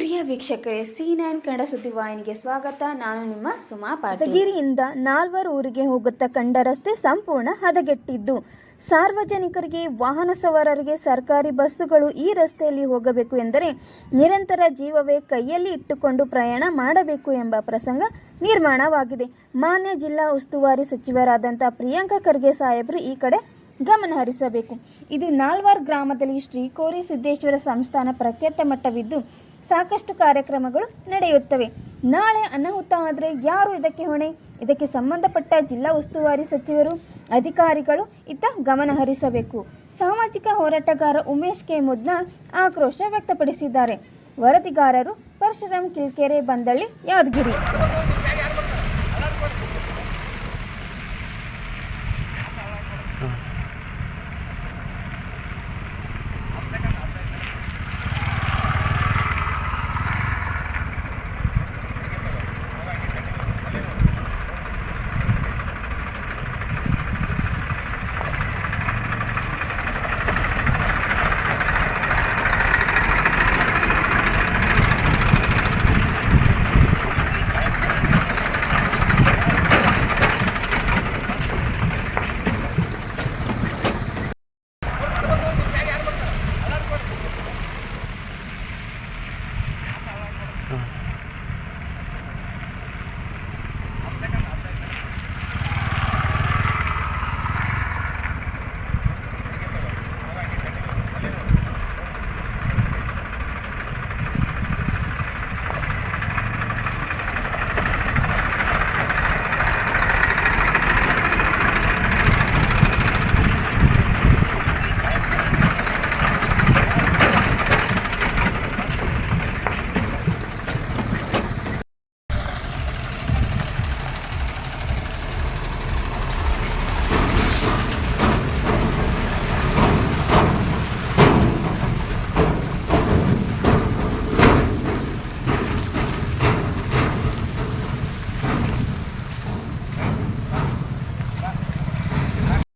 ಪ್ರಿಯ ವೀಕ್ಷಕರೇ, C9 ಕನ್ನಡ ಸುದ್ದಿವಾಹಿನಿಗೆ ಸ್ವಾಗತ. ನಾನು ನಿಮ್ಮ ಸುಮಾ ಪಾಟೀಲ್. ಹದಗಿರಿಯಿಂದ ನಾಲ್ವರು ಊರಿಗೆ ಹೋಗುತ್ತಾ ಕಂಡ ರಸ್ತೆ ಸಂಪೂರ್ಣ ಹದಗೆಟ್ಟಿದ್ದು, ಸಾರ್ವಜನಿಕರಿಗೆ, ವಾಹನ ಸವಾರರಿಗೆ ಸರ್ಕಾರಿ ಬಸ್ಸುಗಳು ಈ ರಸ್ತೆಯಲ್ಲಿ ಹೋಗಬೇಕು ಎಂದರೆ ನಿರಂತರ ಜೀವವೇ ಕೈಯಲ್ಲಿ ಇಟ್ಟುಕೊಂಡು ಪ್ರಯಾಣ ಮಾಡಬೇಕು ಎಂಬ ಪ್ರಸಂಗ ನಿರ್ಮಾಣವಾಗಿದೆ. ಮಾನ್ಯ ಜಿಲ್ಲಾ ಉಸ್ತುವಾರಿ ಸಚಿವರಾದಂಥ ಪ್ರಿಯಾಂಕ ಖರ್ಗೆ ಸಾಹೇಬರು ಈ ಕಡೆ ಗಮನ ಹರಿಸಬೇಕು. ಇದು ನಾಲ್ವಾರ್ ಗ್ರಾಮದಲ್ಲಿ ಶ್ರೀ ಕೋರಿ ಸಿದ್ದೇಶ್ವರ ಸಂಸ್ಥಾನ ಪ್ರಖ್ಯಾತ ಮಠವಿದ್ದು ಸಾಕಷ್ಟು ಕಾರ್ಯಕ್ರಮಗಳು ನಡೆಯುತ್ತವೆ. ನಾಳೆ ಅನಾಹುತ ಆದರೆ ಯಾರು ಇದಕ್ಕೆ ಹೊಣೆ? ಇದಕ್ಕೆ ಸಂಬಂಧಪಟ್ಟ ಜಿಲ್ಲಾ ಉಸ್ತುವಾರಿ ಸಚಿವರು, ಅಧಿಕಾರಿಗಳು ಇತ್ತ ಗಮನ ಹರಿಸಬೇಕು. ಸಾಮಾಜಿಕ ಹೋರಾಟಗಾರ ಉಮೇಶ್ ಕೆ ಮುದ್ನಾಳ್ ಆಕ್ರೋಶ ವ್ಯಕ್ತಪಡಿಸಿದ್ದಾರೆ. ವರದಿಗಾರರು ಪರಶುರಾಮ್ ಕಿಲ್ಕೆರೆ, ಬಂದಳ್ಳಿ, ಯಾದಗಿರಿ.